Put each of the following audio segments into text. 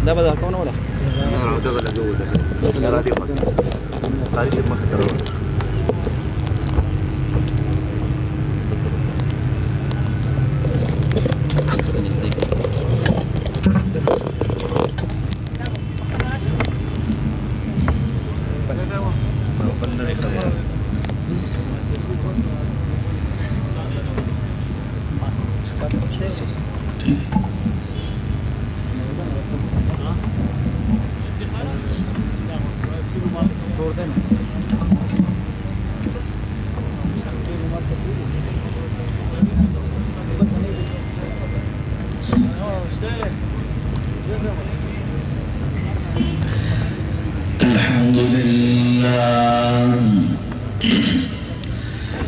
ده بدل كونه ولا؟ ده ولا جوه ده لا دي مكان تعالي سيب مصر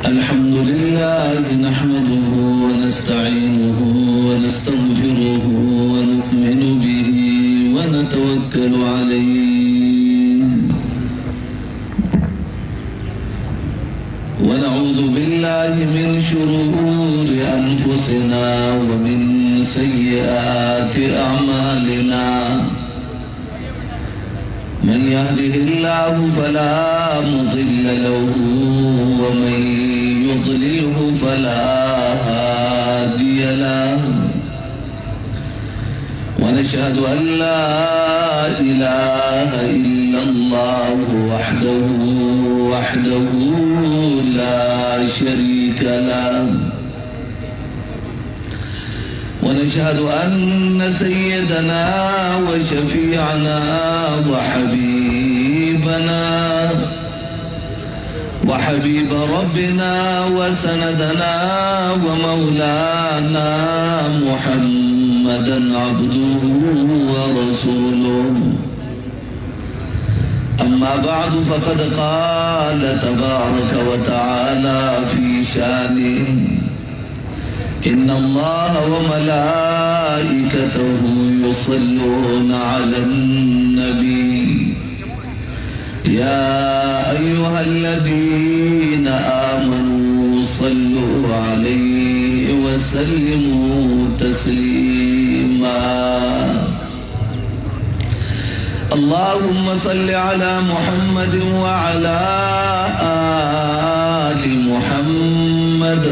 الحمد لله نحمده ونستعينه ونستغفره ونؤمن به ونتوكل عليه ونعوذ بالله من شرور أنفسنا ومن سيئات أعمالنا من يهده الله فلا مضل له ومن يضلله فلا هادي له ونشهد أن لا إله إلا الله وحده لا شريك له ونشهد أن سيدنا وشفيعنا وحبيب ربنا وسندنا ومولانا محمدا عبده ورسوله أما بعد فقد قال تبارك وتعالى في شانه إن الله وملائكته يصلون على النبي يا أيها الذين آمنوا صلوا عليه وسلموا تسليما اللهم صل على محمد وعلى آل محمد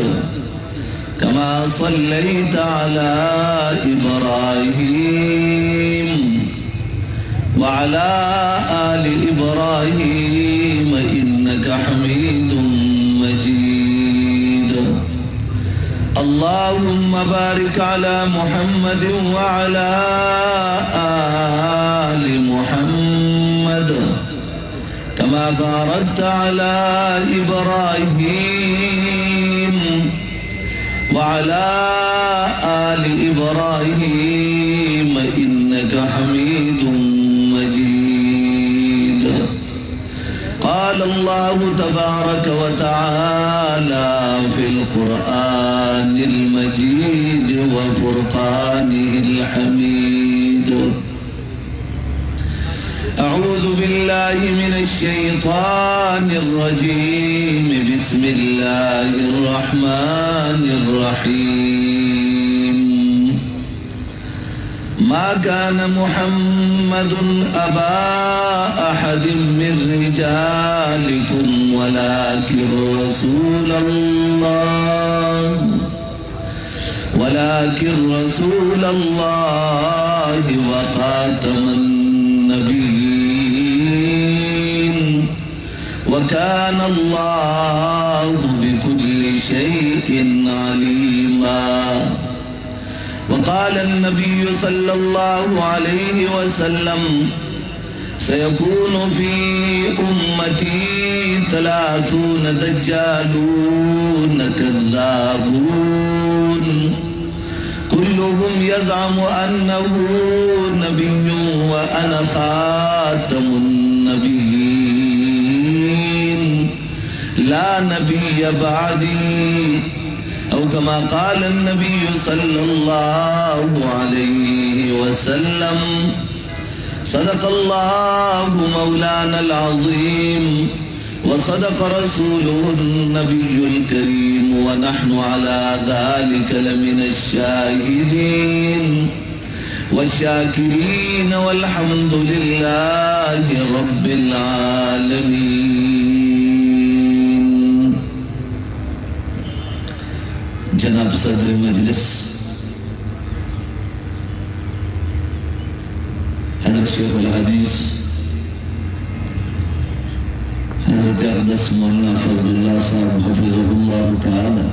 كما صليت على إبراهيم وعلى آل إبراهيم إنك حميد مجيد اللهم بارك على محمد وعلى آل محمد كما باركت على إبراهيم وعلى آل إبراهيم إنك حميد مجيد قال الله تبارك وتعالى في القرآن المجيد وفرقانه الحميد أعوذ بالله من الشيطان الرجيم بسم الله الرحمن الرحيم ما كان محمد أبا أحد من رجالكم ولكن رسول الله وخاتم النبيين وكان الله بكل شيء عليما وقال النبي صلى الله عليه وسلم سيكون في أمتي 30 دجالون كذابون كلهم يزعم أنه نبي وأنا خاتم النبيين لا نبي بعدي أو كما قال النبي صلى الله عليه وسلم صدق الله مولانا العظيم وصدق رسوله النبي الكريم ونحن على ذلك لمن الشاهدين वशाकिरीन वल्हम्दुलिल्लाहि रब्बिल आलमीन। जनाब सदर मजलिस हज़रत शेखुल हदीस हज़रत अक़दस मौलाना फज़लुल्लाह साहब हफ़िज़हुल्लाह तआला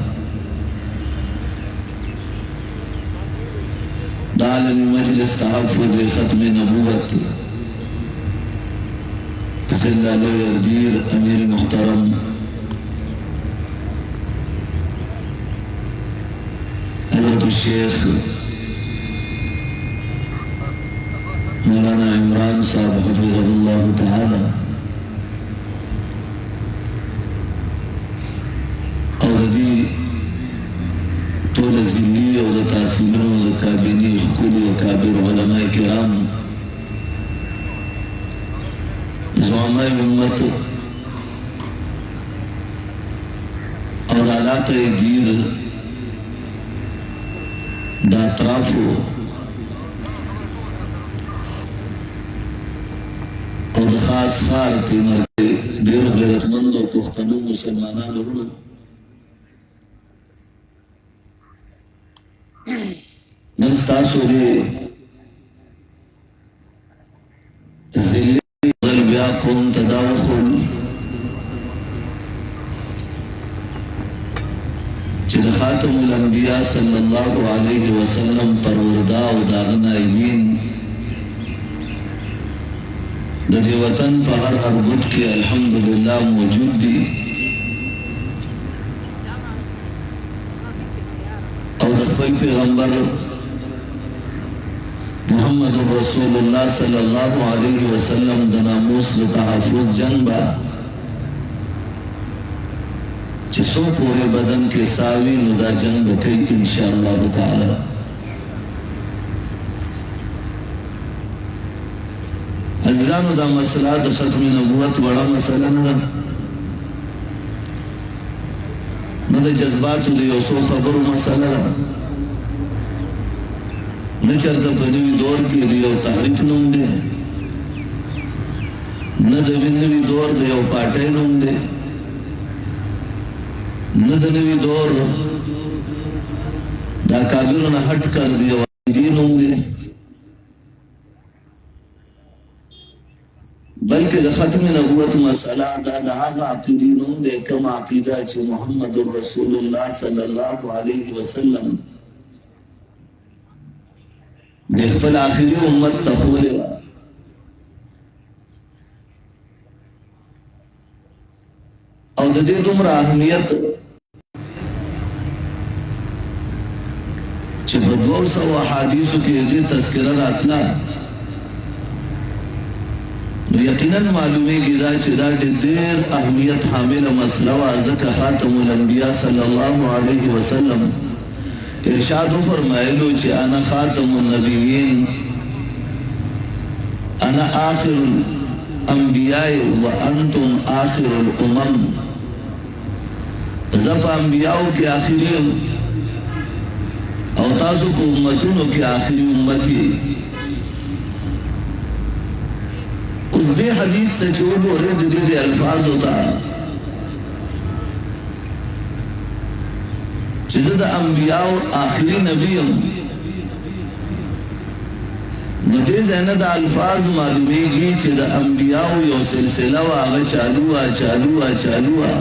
दालमी मजलिस तहफ़्फ़ुज़ ख़त्म नबूवत ज़िल्लुल यदीर अमीर मुहतरम हज़रत शेख मौलाना इमरान साहब हफ़िज़हुल्लाह तआला और दी तोल ज़िल्ली और तासीमिन और काबिनी हुकुली काबिर उलमा किराम ज़ुआमाए उम्मत और आलाक़े दीर दात्राफो और खास खार तीमर के देर गैरतमंद और पुख्तनू मुसलमाना लोग नस्तासो दे ज़िल्ले गलबिया कौम तदावखुल जिन खातमुल अंबिया सल्लल्लाहु अलैहि वसल्लम परवरदा और दागना इमीन दे वतन पर हर बुट के अल्हम्दुलिल्लाह मौजूद दी और दखपई पैगंबर मोहम्मद रसूलुल्लाह सल्लल्लाहु अलैहि वसल्लम दनामूस तहफ़्फ़ुज़ जनबा जिसो पूरे बदन के सावी नुदा जंग कई इंशाअल्लाह ताला। अज़ीज़ानो दा मसला द ख़त्म नबूवत बड़ा मसला न द जज्बात द योसो खबर मसला न चरता पदवी दौर के दियो तहरीक नुम दे न दविनवी दौर दे ओ पाटे नुम दे न दनवी दौर दा काबिरों ने हट कर दिया दीन नुम दे बल्कि ख़त्म नबूवत मसला दा आगा अक़ीदी नुम दे कम अक़ीदा चे मोहम्मद रसूलुल्लाह सल्लल्लाहु अलैहि वसल्लम देखल आखिरी उम्मत तखोले और दे तुमरा अहमियत चे बदौर सा हादीसों के लिए तस्करा रातला यकीनन मालूमे गिरा चिदा देर अहमियत हामिल मसला ज़का खातमुल अंबिया सल्लल्लाहु अलैहि वसल्लम इरशाद फरमाएलो चे अना खातमुन नबिय्यीन अना आखिरुल अंबिया व अंतुम आखिरुल उमम ज़ब अंबियाओं के आखिरी और ताज़ो को उम्मतों के आखिरी उम्मती उस दे हदीस ने जो बोले दे अल्फाज होता जिज़द अंबिया और आखिरी नबीम नदे ज़ैनद अल्फाज मालूमेगी चिद अंबिया यो सिलसिला वागा चालुआ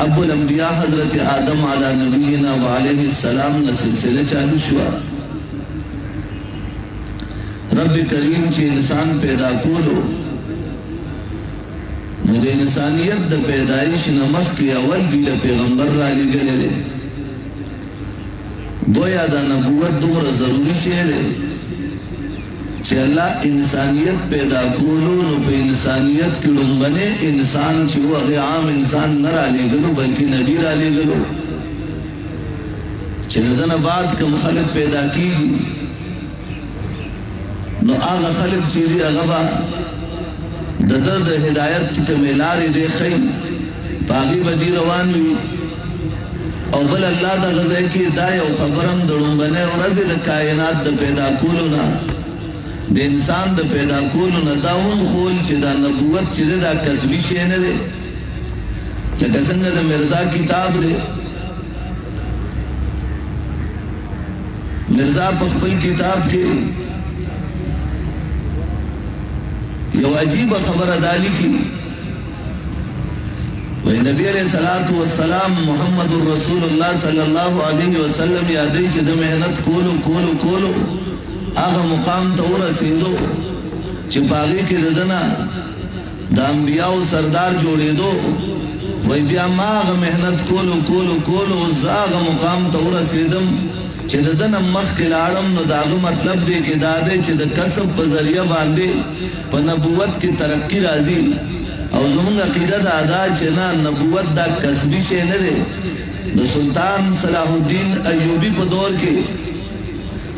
अब्बुल अंबिया हज़रत आदम अला नबीना व अलैहिस्सलाम न सिलसिला चालू शुआ रब करीम चे इंसान पैदा कोलो मुझे इंसानियत द पैदाइश नमक के अवल गिला पैगंबर राली गले गोया दा नबूवत दूर जरूरी शेर है चला इंसानियत पैदा कोलो नो पे इंसानियत की लुम्बने इंसान चुआ आम इंसान न राली गलो बल्कि नबी राली गलो चलदन बाद कम खलक पैदा की नो आगा खलक चीज़ी अगबा दर्द हिदायत के मिलार दे खई बागी बदी रवान हुई او بل الله د غزا کې دا یو خبرم دړمبنه ورځ د کائنات د پیدا کولو نه د انسان د پیدا کولو نه دا هم خول چې دا نبوت چې دا کسبي شی نه دی لکه څنګه د مرزا کتاب دی مرزا په خپل کتاب کې یو عجیب خبره دالی کی وی نبی علیہ الصلوۃ والسلام محمد رسول اللہ صلی اللہ علیہ وسلم یادی چې د مهنت کولو هغه مقام ته ورسېدو چې باغی کې ددنه د انبیاو سردار جوړېدو وی بیا ما هغه مهنت کولو هغه مقام ته ورسېدم چې ددنه مخکې لاړم نو داغه مطلب دی کې دا دی چې د کسب په ذریعہ باندې په نبوت کې ترقی راځي او زمونږ عقیده دا ده چې نه نبوت دا کسبي شی نه دی د سلطان صلاح الدین ایوبی په دور کې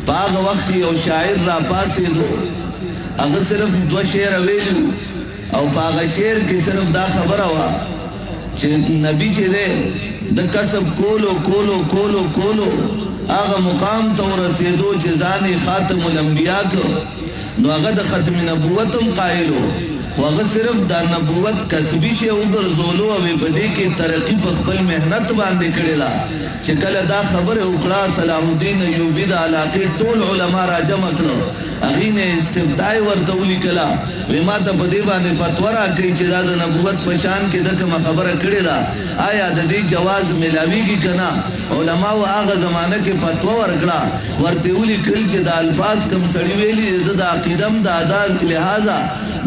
په هغه وخت کې یو شاعر را پاسېدو هغه صرف 2 شعر ویلو او په هغه شعر کې صرف دا خبره وه چې نبی چې دی د کسب کولو هغه مقام ته ورسېدو چې ځان خاتم الانبیاء کو نو هغه د ختم نبوت هم قائل خو هغه صرف د نبوت کسبي شی وګرځولو او په دې کې ترقی په خپل مهنت باندې کړی دا چې کله دا خبره وکړه صلاح الدین ایوبی د علاقې ټول علما را جمع کړو هغه نه استفتاء ورته ولیکلا وې ما ته په دې باندې فتوا راکړي چې دا د نبوت په شان کې د کوم خبره کړې ده آیا د دې جواز ملاويږي کنه علما او هغه زمانہ کې فتوا ورکړه ورته ولیکل چې د الفاظ کم سړی ویلي د عقیدم د ادا لہذا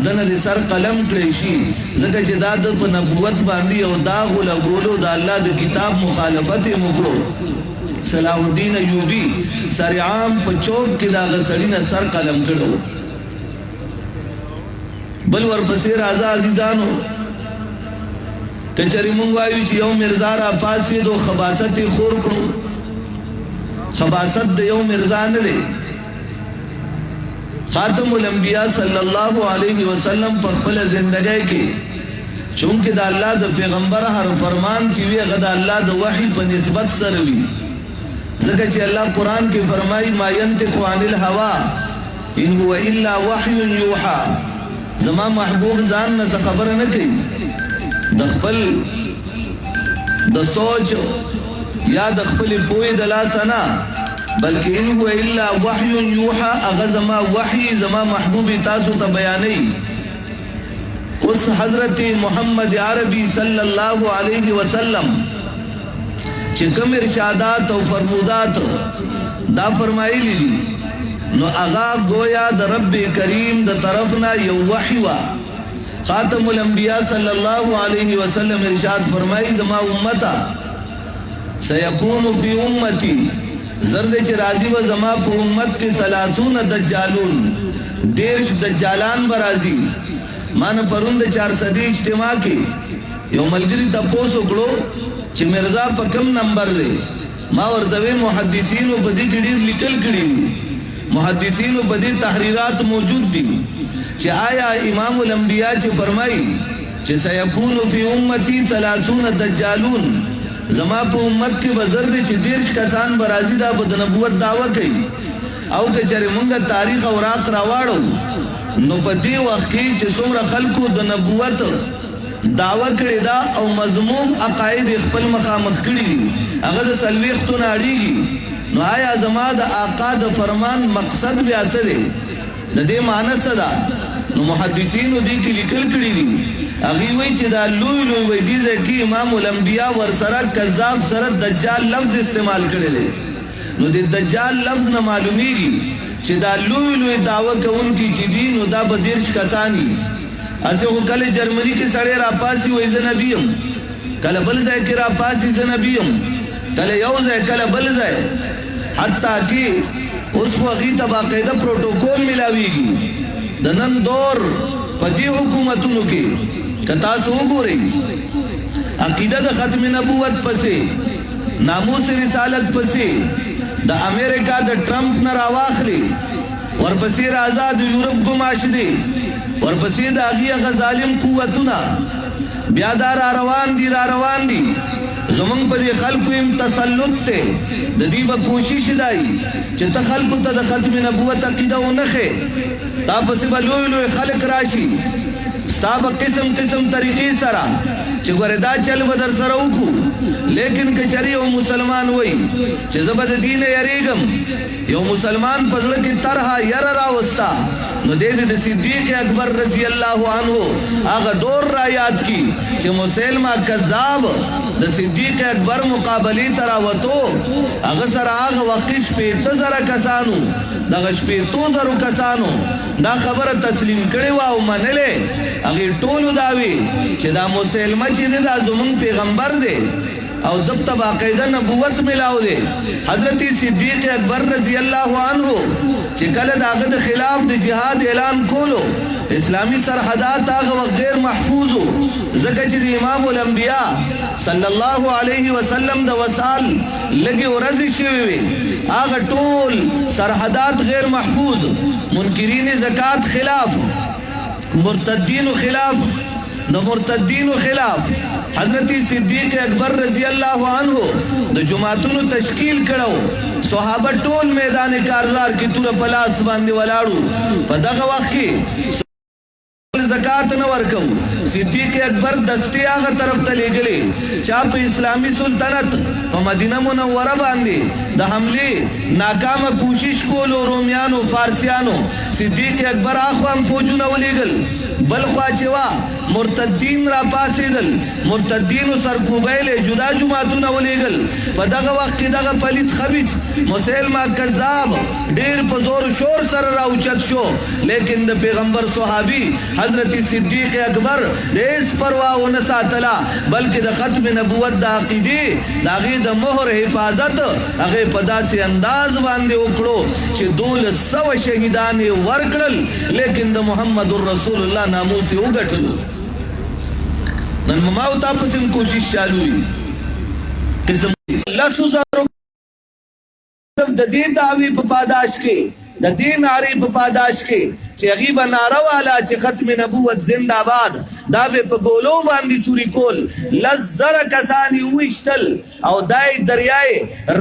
دنه د سر قلم کړی شي ځکه چې دا د نبوت باندې او دا غولو د الله د کتاب مخالفت وکړو صلاح الدین ایوبی سر عام په چوک کې دا غسړی نه سر قلم کړو بل ورپسې راځه عزیزانو کچری مونږ وایو چې یو مرزا را پاسې دو خباست خور کړو خباست د یو مرزا نه دی خاتم الانبیاء صلی الله علیه وسلم په خپل ژوندۍ کې چونکه د الله د پیغمبر هر فرمان چې وی غدا الله د وحی په نسبت سره وی ځکه چې الله قران کې فرمایي ما ينطق عن الهوى ان هو الا وحي يوحى زما محبوب ځان نه خبر نه کوي د خپل د سوچ یا د خپل پوی د لاسنا بلکې ان هو الا وحي يوحى اغزما وحي زما محبوب تاسو ته بیانې اس حضرت محمد عربی صلی الله علیه وسلم چې کوم ارشادات او فرمودات دا فرمایلی دي نو اغا گویا د رب کریم د طرفنا یو وحی وا خاتم الانبیاء صلی الله علیه وسلم ارشاد فرمایي زما امتا سيكون في امتي زرد چې راضی و زما په امت کې 30 دجالون دیرش دجالان برازي مان پروند 400 اجتماع کې یو ملګری تاسو کړو چې مرزا په کم نمبر دی ما ورته محدثین په دې کې ډیر لیکل کړي محدثین په دې تحریرات موجود دي چې آیا امام الانبیاء چې فرمایي چې سيكون في امتي 30 دجالون زما په امت کې بزرد چې دیرش کسان برازي دا د نبوت داوا کوي او که چېرې مونږه تاریخ اوراق راواړو نو په دې وخت کې چې څومره خلکو د نبوت داوا کړی دا او مضمون عقاید خپل مخامخ کړي هغه د سلويختو ناړيږي نو آیا زما د آقا د فرمان مقصد بیا څه دی د دې معنی څه ده نو محدثینو دې کې لیکل کړي دي هغه وی چې دا لوی وی دي چې امام الانبیاء ور سره کذاب سره دجال لفظ استعمال کړي نو د دجال لفظ نه معلومیږي چې دا لوی داوا کوونکی چې دین او دا به دیرش کسانی اسه هو کله جرمنی کې سړی را پاسي وای ز نبیم کله بل ځای کې را پاسي ز نبیم کله یو ځای کله بل ځای حتی کې اوس وغي ته باقاعده پروتوکول ملاويږي د نن دور پدې حکومتونو کې کتا سو ګوري عقیده د ختم نبوت پسې ناموس رسالت پسې د امریکا د ټرمپ نه راواخلي ورپسې آزاد یورپ ګماش دي ورپسې د هغه ظالم قوتونه بیا دا را روان دي زمون په دې خلکو هم تسلط ته د دې به کوشش دی چې ته خلکو ته د ختم نبوت عقیده ونخې تا پسې به لوی لوی خلک راشي ستا به قسم قسم طریقې سره چې ګوره دا چل به در سره وکړو لیکن که چېرې یو مسلمان وایي چې زه به د دې نه یریږم یو مسلمان په زړه کې طرحه یره راوستا نو دې د صدیق اکبر رضی الله عنه هغه دور را یاد کی چې مسلمه کذاب د صدیق اکبر مقابلې ته راوتو هغه سره هغه وخت 15,000 کسانو دغه 15,000 کسانو دا خبره تسلیم کړې وه او منلې هغې ټولو دا وي چې دا مسلمه چې دی دا زمونږ پیغمبر دی او دب ته باقاعده نبوت ملاو دی حضرت صدیق اکبر رضی الله عنه چې کله د هغه د خلاف د جهاد اعلان کولو اسلامی سرحدات هغه وخت غیر محفوظ وو ځکه چې د امام الانبیاء صلی الله علیه وسلم د وصال لږې ورځې شوې وې هغه ټول سرحدات غیر محفوظ منکرین زکات خلاف مرتدین خلاف د مرتدین خلاف حضرت صدیق اکبر رضی الله عنه د جماعتونو تشکیل کړو صحابه ټول میدان کارزار کې تور پلاس باندې ولاړو په دغه وخت کې زکات نه ورکو صدیق اکبر دستی هغه طرف ته لېږلې چا په اسلامي سلطنت په مدینه منوره باندې د حملې ناکامه کوشش کولو رومیانو فارسیانو صدیق اکبر اخوان فوجونه ولېږل بل خوا چې وا مرتدین را پاسېدل مرتدینو سرکوبیلې جدا جماعتونه ولېږل په دغه وخت کې دغه پلیت خبیث مسلمه کذاب ډېر په زور شور سره راوچت شو لیکن د پیغمبر صحابي حضرت صدیق اکبر د هیڅ پروا ونه ساتله بلکې د ختم نبوت د عقیدې د هغې د مهر حفاظت هغې په داسې انداز باندې وکړو چې 1200 شهیدان یې ورکړل لیکن د محمد رسول الله ناموس یې وګټلو نن ما او تا پسې کوشش چالو وي قسم 10,000 د دې دعوی په پاداش کې د دې نارې په پاداش کې چې هغې به ناره واله چې ختم نبوت زنده باد دا به په ګولو باندې سوري کول 10,000 کسان یې وویشتل او دا یې دریای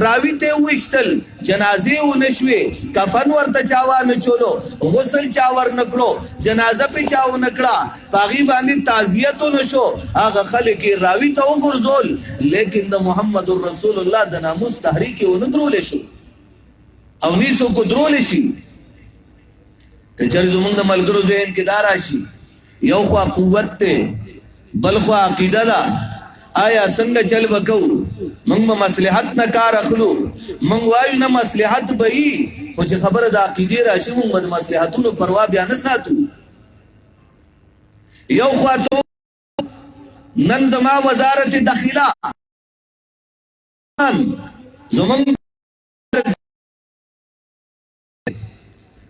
راوي ته یې وویشتل جنازې ونه شوې کفن ورته چا وانه چولو غسل چا ورنه کړو جنازه پې چا ونه کړه په هغې باندې تعزیت ونه شو هغه خلک یې راوي ته وغورځول لیکن د محمد رسول الله د ناموس تحریک یې ونه درولی شو او نیسو کو درولی شي که چېرې زمونږ د ملګرو ذهن کې دا راشي یو خوا قوت دی بل خوا عقیده ده آیا څنګه چل به کوو موږ به مصلحت نه کار اخلو موږ وایو نه مصلحت به وي خو چې خبره د عقیدې راشي موږ به د مصلحتونو پروا بیا نه ساتو یو خوا تو نن زما وزارت داخله زمونږ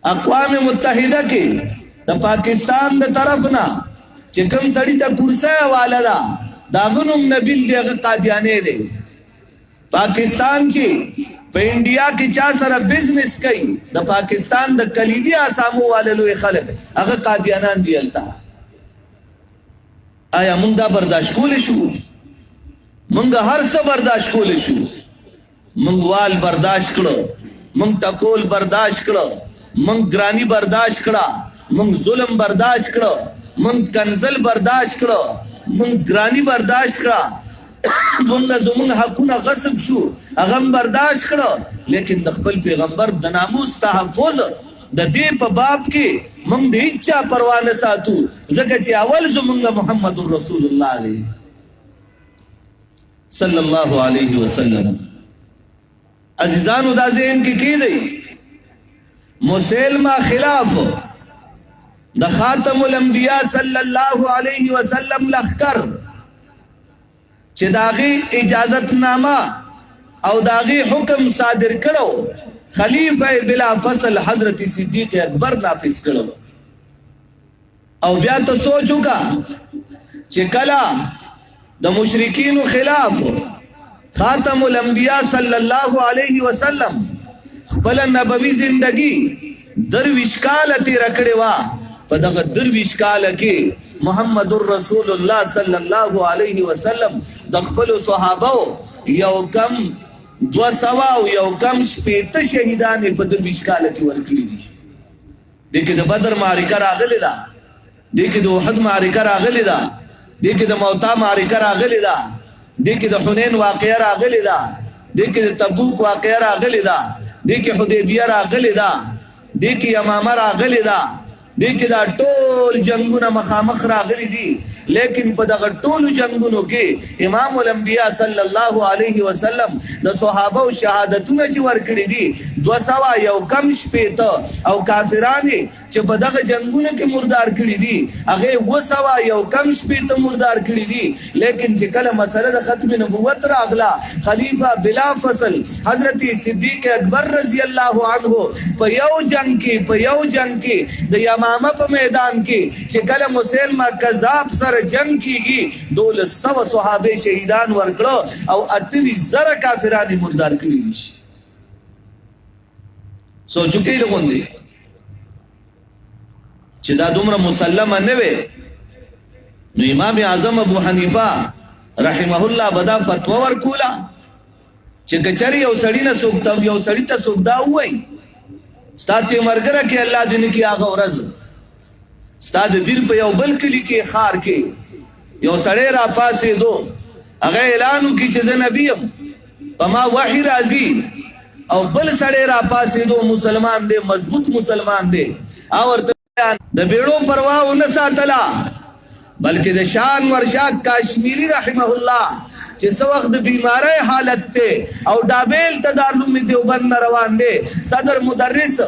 اقوام متحده کې د پاکستان د طرف نه چې کوم سړی ته کرسۍ حواله ده د هغه نوم نبیل دی هغه قادیانی دی پاکستان چې په انډیا کې چا سره بزنس کوي د پاکستان د کلیدي اسامو والا لوی خلک هغه قادیانان دي هلته آیا موږ دا برداشت کولی شو موږ هر څه برداشت کولی شو موږ وال برداشت کړو موږ ټکول برداشت کړو منگ گرانی برداشت کڑا منگ ظلم برداشت کڑا منگ کنزل برداشت کڑا منگ گرانی برداشت کڑا منگ زمنگ حقونا غصب شو اغم برداشت کڑا لیکن د خپل پیغمبر د ناموس تحفظ د دې په باب کې منگ د هیچا پروا نه ساتو ځکه چې اول زمنگ محمد رسول الله دی صلی الله علیه وسلم عزیزانو دا ذهن کې کی دی مسلمہ خلاف د خاتم الانبیاء صلی الله علیه وسلم لخر چې داغي اجازت نامه او داغي حکم صادر کړو خلیفہ بلا فصل حضرت صدیق اکبر نافذ کړو او بیا ته سوچو کا چې کلا د مشرکین خلاف خاتم الانبیاء صلی الله علیه وسلم خپل نبوي زندگی درویش کال تیر کړې وه په دغه درویش کال کې محمد رسول الله صلی الله علیه وسلم د خپلو صحابو یو کم 200 او یو کم 80 شهیدان په 22 کال کې ورکړي دي. دې کې د بدر معرکه راغلې ده، دې کې د احد معرکه راغلې ده، دې کې د موتا معرکه راغلې ده، دې کې د حنین واقعه راغلې ده، دې کې د تبوک واقعه راغلې ده، دې کې حدیبیه راغلې ده، دې کې یمامه راغلې ده، دې کې دا ټول جنگونه مخامخ راغلي دي. لیکن په دغه ټولو جنگونو کې امام الانبیاء صلی الله علیه وسلم د صحابه او شهادتونه چې ورکړي دي 200 یو کم 80 او کافرانه چې په دغه جنگونو کې مردار کړي دي هغه 200 یو کم 80 مردار کړي دي. لیکن چې کله مسله د ختم نبوت راغله خلیفہ بلا فصل حضرت صدیق اکبر رضی الله عنه په یو جنگ کې د یمامه په میدان کې چې کله مسلمه کذاب سره جنگ کیږي 1200 صحابه شهیدان ورکړو او 28,000 کافرانه مردار کړي دي. سوچو کې لغوندي چې دا دومره مسلمه نه وي نو امام اعظم ابو حنیفه رحمه الله بدا فتوا ورکولا چې کچري یو سړی نه سوکتا یو سړی ته سوکدا وای ستاته مرګره کې الله دې نه کې هغه ورځ ستاد دیر په یو بل کلی کې خار کې یو سړی را پاسې دو هغه اعلان وکړي چې زه نبی یم په ما وحی راځي او بل سړی را پاسې دو مسلمان دی مضبوط مسلمان دی او ورته د بیړو پروا ونه ساتلا بلکې د شان ورشاد کاشمیری رحمه الله چې څو وخت د بیماری حالت ته او ډابل تدارلوم دیوبند روان دی صدر مدرس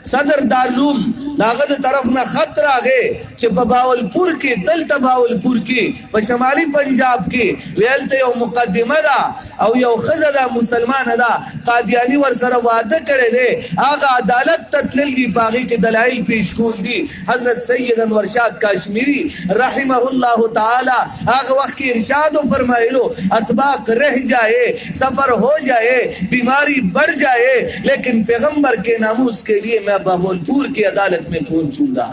صدر دارلوم داغه د طرف نه خط راغې چې په باولپور کې دلته باولپور کې په شمالي پنجاب کې ویلته یو مقدمه ده او یو خزه ده مسلمانه ده قادیانی ور سره وعده کړی دی هغه عدالت تتلل دی باغی کې دلایل پیش کول دي. حضرت سید انور شاه کاشمیری رحمه الله تعالی هغه وخت کې ارشاد فرمایلو اسباق رہ جائے سفر ہو جائے بیماری بڑھ جائے لیکن پیغمبر کے ناموس کے لیے میں باولپور کی عدالت میں پہنچوں گا.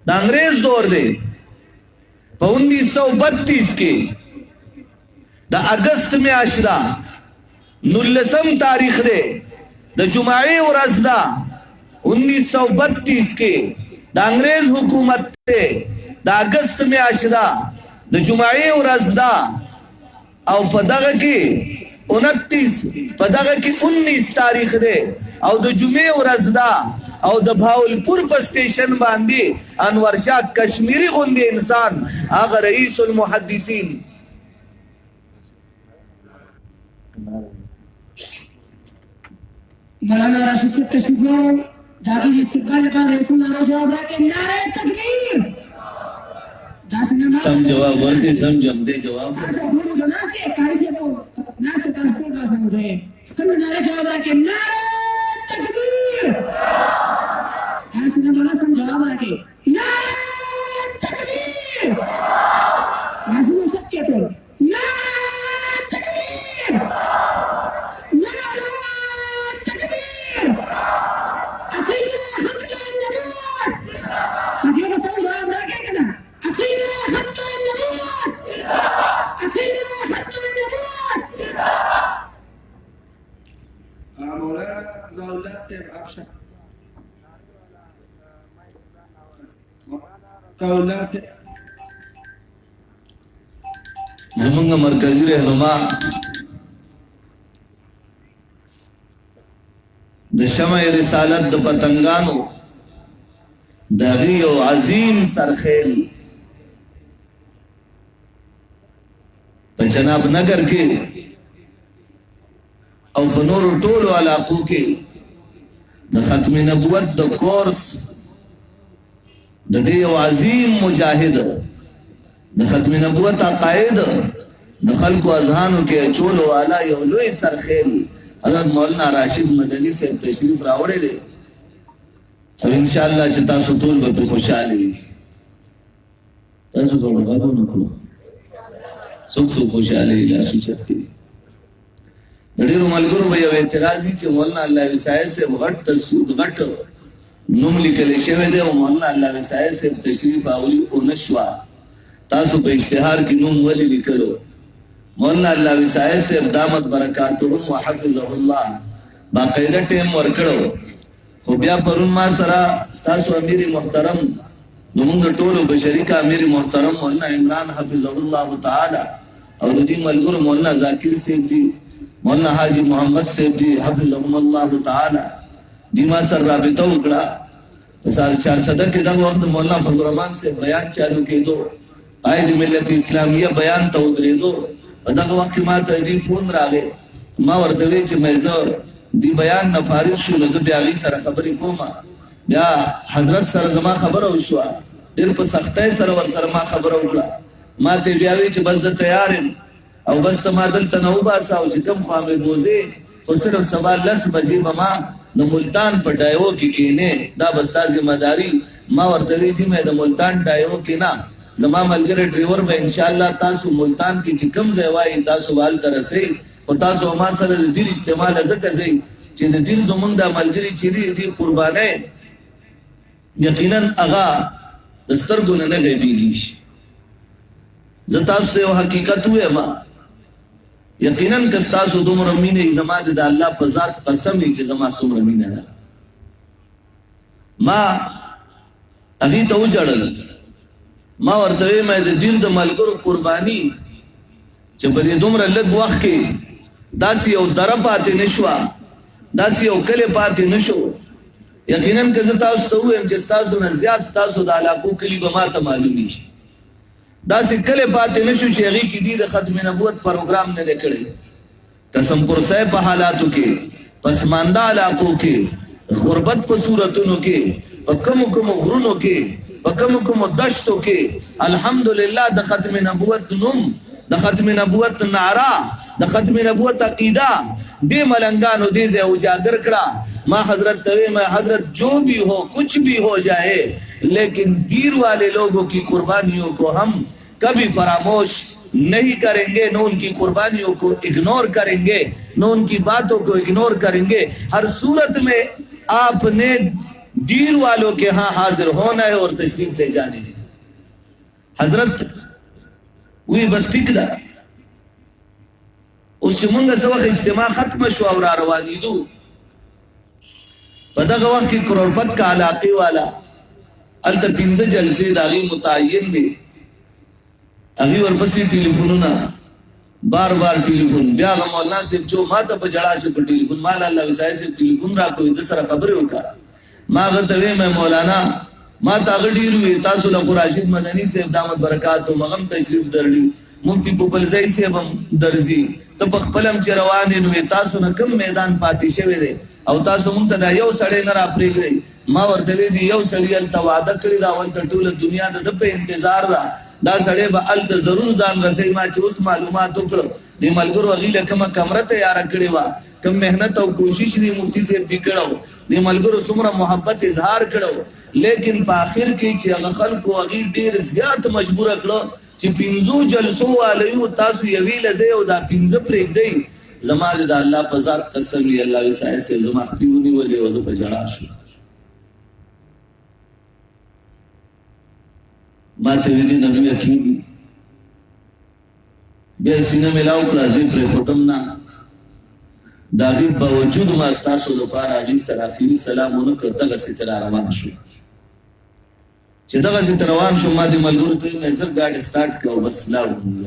دا انگریز دور دے پا 1932 کے دا اگست میں عشرہ 19 تاریخ دے دا جمعی ورز دا 1932 کے دا انگریز حکومت دے دا اگست میں عشرہ دا جمعی ورز دا او پا دغه کې 29 په دغه کې 19 تاریخ دی او د جمعې ورځ ده او د بهاولپور په سټیشن باندې انور شاه کشمیری غوندې انسان هغه رئیس المحدثین مولانا راشد صاحب تشریف لائے داغی استقبال لپاره رسول الله جواب راکړي نعره تکبیر سم جواب ورکړي سم جمدې جواب زمونږ مرکزی رهنما د شمع رسالت د پتنګانو دغه یو عظیم سرخیل په جناب نگر کې او په نور ټولو علاقو کې د ختم نبوت د کورس د دې یو عظیم مجاهد د ختم نبوت عقاید د خلکو اذهانو کې چولو والا یو لوی سرخیل حضرت مولانا راشد مدنی سے تشریف راوړی دی او ان شاء الله چې تاسو ټول به خوشاله وي. تاسو ټول غوښتنه وکړو څوک خوشاله وي تاسو چې ډېر ملګرو به یو اعتراض چې مولانا الله وسایل سے غټ تسود غټ نوم لیکل شوی دی او مولانا الله وسایل سے تشریف راوړي او نشوا تاسو په اشتهار کې نوم ولې لیکلو مولانا الله وسایه صاحب دامت برکاتهم وحفظه الله باقاعده ټیم ورکړو خو بیا پرون ما سره تاسو امیر محترم زمونږ ټولو بشریک امیر محترم مولانا عمران حفظه الله تعالی او د دې ملګرو مولانا ذاکر صاحب دی مولانا حاجی محمد صاحب دی حفظهم الله تعالی دی ما سره رابطه وکړه سال 400 کې دا وخت مولانا فضل الرحمن سے بیان چالو کېدو قائد ملت اسلامیه بیان ته ودرېدو په دغه وخت ما ته دی فون راغی ما ورته وی چې مې زه دی بیان نه فارغ شو نو زه د هغې سره خبرې کوم بیا حضرت سره زما خبره وشوه ډېر په سختۍ سره ورسره ما خبره وکړه ما ته بیا وی چې بس زه تیار یم او بس ته ما دلته نه وباسه او چې کوم خوا مې بوځې خو صرف سبا 10 بجې به ما د ملتان په ډایو کې کېنې دا به ستا ذمهداري ما ورته وی چې مې د ملتان ډایو کې نه زما ملګری ډریور به انشاءالله تاسو ملتان کې چې کوم ځای وایي تاسو به هلته رسئ خو تاسو ما سره د دین اجتماع ځکه ځئ چې د دین زمونږ دا ملګري چې دي قربانۍ یقینا هغه د سترګو نه غیبېږي زه تاسو ته یو حقیقت ووایم یقینا که ستاسو دومره مینه یې زما د الله په ذات قسم یې چې زما څومره مینه ده ما هغې ته وجړل ما ورته وی مې د دین د ملګرو قرباني چې په دې دومره لږ وخت کې داسې یو دره پاتې نه شوه داسې یو کلی پاتې نه شو یقینا که زه تاسو ته ووایم چې ستاسو نه زیات ستاسو د علاقو کلي به ما ته معلومي شي داسې کلی پاتې نه شو چې هغې کې دي د ختم نبوت پروګرام نه دی کړی قسم پور صاحب په حالاتو کې پسمانده علاقو کې غربت په صورتونو کې په کومو کومو غرونو کې په کومو کومو دشتو کې الحمدلله د ختم نبوت نوم د ختم نبوت نعره د ختم نبوت عقیدہ دې ملنگانو دې ځای اجاگر کړه ما حضرت توی میں حضرت جو بھی ہو کچھ بھی ہو جائے لیکن دیر والے لوگوں کی قربانیوں کو ہم کبھی فراموش نہیں کریں گے نہ ان کی قربانیوں کو اگنور کریں گے نہ ان کی باتوں کو اگنور کریں گے ہر صورت میں آپ نے دیر والوں کے ہاں حاضر ہونا ہے اور تشریف لے جانے ہیں حضرت وی بس ٹھیک دا اوس چې مونږ څه وخت اجتماع ختمه شو او را روانېدو په دغه وخت کې کروڑپت کا علاقې والا هلته 15 جلسې د هغې متعین دی هغې ورپسې ټلیفونونه بار بار ټلیفون بیا هغه مولانا صاحب چې ما ته په جړا شو په ټلیفون ما الله وسایه صاحب ټلیفون راکړو د سره خبرې وکړه ما هغه ته ویم مولانا ما ته هغه ډېر وي تاسو له خو راشد مدني صاحب دامت برکاتو هغه هم تشریف درلي مفتی پوپلزی صاحب هم درځي ته په خپل هم چې روان یې نو تاسو نه کوم میدان پاتې شوی دی او تاسو مونږ ته دا یو سړی نه راپرېږدئ ما ورته وی دي یو سړي هلته واده کړي دا هلته ټوله دنیا د ده په انتظار ده دا سړی به هلته ضرور ځان رسوي ما چې اوس معلومات وکړو دې ملګرو هغې له کومه کمره تیاره کړې وه کم محنت او کوشش دی مفتی صاحب دی کړو دې ملګرو څومره محبت اظهار کړو لیکن په آخر کې چې هغه خلکو هغې ډېر زیات مجبوره کړو چې 15 جلسو والیو تاسو یوې لځئ او دا 15 پرېږدئ زما د الله په ذات قسم وي الله وسایه صاحب زما خپې ونیولې او زه په ژړا شو ما ته ویلي نبي یقین دي بیا یې سینه میلاو کړه زه یې پرېښودم نه د هغې باوجود ما ستاسو لپاره هغې سره اخري سلام ونه کړ دغسې ته را روان شو چې دغسې ته روان شو ما دې ملګرو ته ویل زر ګاډي سټارټ کړه او بس لاړو مونږ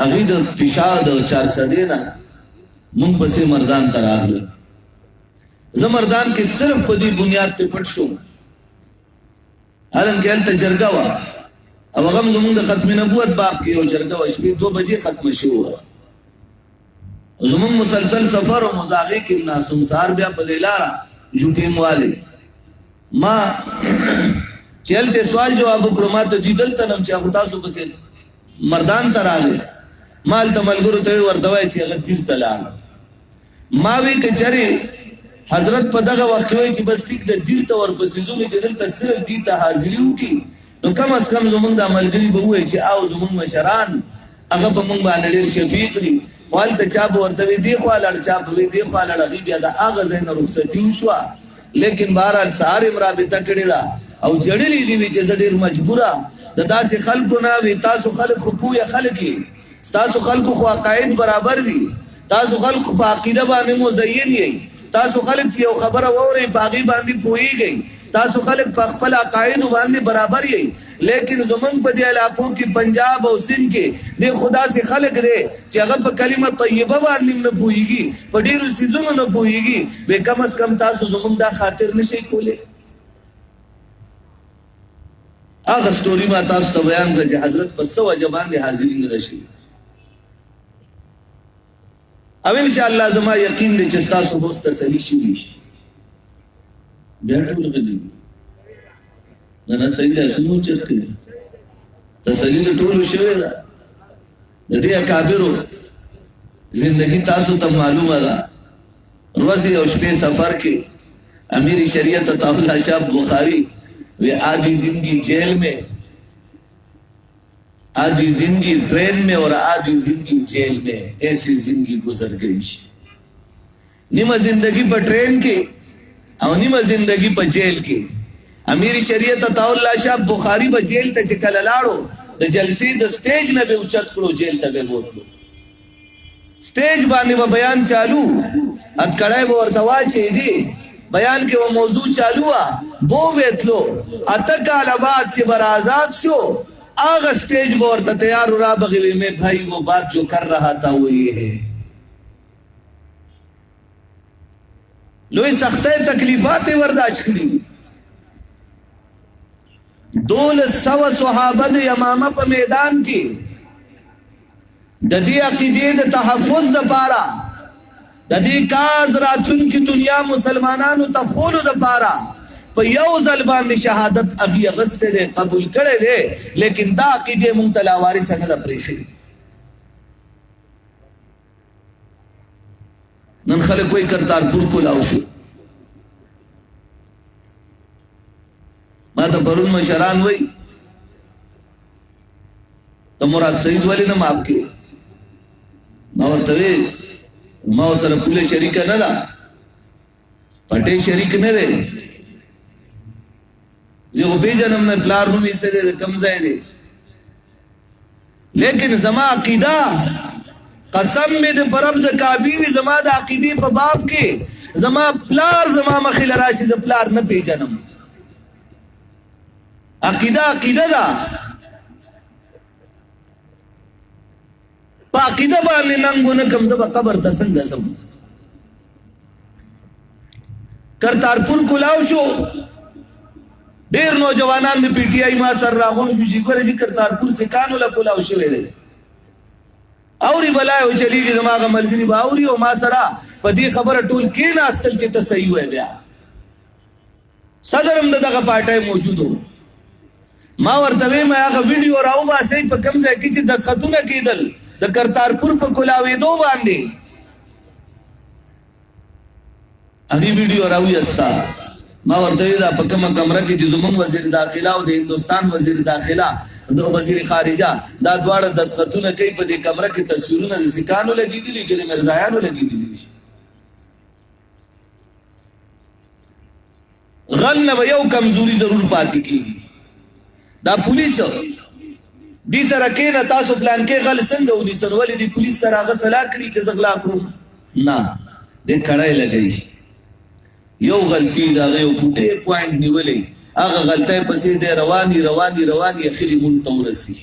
هغې د پیشا د 400 نه مونږ پسې مردان ته راغلل زه مردان کې صرف په دې بنیاد ته پټ شوم حالانکې هلته جرګه وه او هغه هم زمونږ د ختم نبوت باب کې یو جرګه وه شپې 2 بجې ختمه شوې وه زمونږ مسلسل سفر و مزاغې کې ناسم سهار بیا په دې لاره جوټیم والې ما چې هلته سوال جواب وکړو ما ته دي دلته نم چې هغه تاسو پسې مردان ته راغلی ما هلته ملګرو ته یې ورته وایي چې هغه تیر ته لاړ ما وی که چېرې حضرت په دغه وخت کې وایي چې بس ټیک د دیر ته ورپسې ځو چې دلته صرف دې ته حاضري وکړي نو کم از کم زمونږ دا ملګري به ووایي چې او زمونږ مشران هغه به مونږ باندې ډېر شفیق دي خو هلته چا به ورته وي دې خوا لاړ چا به وي دې خوا لاړ هغې بیا د هغه ځای نه رخصتي وشوه لیکن بهرحال سهار یې رابطه کړې ده او جړلې دي وي چې زه ډېر مجبوره د داسې خلکو نه وي تاسو خلک خو پوهه خلک یې ستاسو خلکو خو عقاید برابر دي تاسو خلکو په عقیده باندې مزین یې تاسو خلک چې یو خبره واورئ په هغې باندې پوهیږئ تاسو خلک په خپل عقایدو باندې برابر یې لیکن زمونږ په دې علاقو کې پنجاب او سند کې د خدا سي خلک دی چې هغه په کلمه طیبه باندې نه پوهیږي په ډیرو سيزونو نه پوهیږي به کم از کم تاسو زمونږ دا خاطر نشئ کولی هغه سټوري ما تاسو ته بیان کړه چې حضرت په څه وجه باندې حاضرین راشي او ان شاء الله زما یقین دی چې تاسو به تسلی شي بیا ټول غلي نه صحیح ده شنو چرته تسلی ټول شوی ده د دې اکابرو زندگی تاسو ته معلومه ده ورځ او شپې سفر کې امیر شریعت عطا الله شاه بخاری وہ آدھی زندگی جیل میں آدھی زندگی ٹرین میں اور آدھی زندگی جیل میں ایسی زندگی گزر گئی نیمہ زندگی پر ٹرین کی او نیمہ زندگی پر جیل کی امیر شریعت عطا اللہ شاہ بخاری با جیل تا چکل لاڑو دا جلسی دا سٹیج میں بے اچت کرو جیل تا بے بوتلو سٹیج بانے با بیان چالو ات کڑای با ورتوا چی دی بیان کے وہ موضوع چالو بو بیتلو اتکال بعد چی بر آزاد شو آغا سٹیج با ورتا تیار را بغیوی میں بھائی وہ بات جو کر رہا تھا وہ یہ ہے لوئی سختہ تکلیفات ورداشت کری 200 صحابہ د یمامہ په میدان کې د دې عقیدې د تحفظ لپاره د دې کاز راتلونکي دنیا مسلمانانو ته خولو لپاره په یو ځل باندې شهادت اغي اغسته دي قبول کړي دي لیکن دا عقیدې مونږ ته لاوارث نه پرېښي نن خلک وایي کرتارپور کولاو شو ما ته پرون مشران وای ته مراد سید ولی نه معاف کړي ما ورته وی ما سره پوله شریک نه ده پټه شریک نه ده زه به جنم نه پلار نو می سره کم ځای دی لیکن زما عقیده قسم می د پرب د کعبه وی زما د عقیده په باب کې زما پلار زما مخې لراشي د پلار نه پیژنم عقیده دا پا عقیده باندې ننګو نه کم زبا قبر ته څنګه سم کرتارپور کولاو شو ډیر نوجوانان د پی ټی آی ما سر راغون شو چې ګورې چې کرتارپور سکانو لا کولاو شوی دی اوري بلای او چلیږي زما غملګنی باوري او ما سره په دې خبره ټول کې نه استل چې ته صحیح وای بیا صدرم دغه پارټای موجود وو ما ورته ما هغه ویډیو راو باسي په کوم ځای کې چې دسخطونه کېدل د کرتارپور په کولاوېدو باندې هغه ویډیو راوي استا ما ورته دا په کومه کمره کې چې زموږ وزیر داخله او د هندستان وزیر داخله د وزیر خارجه دا دواړه دسخطونه کوي په دې کمره کې تصویرونه د سکانو لګېدلي کې د مرزایانو لګېدلي غل نه یو کمزوري ضرور پاتې کېږي دا پولیس دی سره کې نه تاسو پلان کې غل څنګه ودی سره ولې دی پولیس سره هغه صلاح کړی چې زغلا کړو نه دې کړای لګی یو غلطی دا یو پټه پوینټ نیولې هغه غلطه پسې دې رواني اخري مون تورسي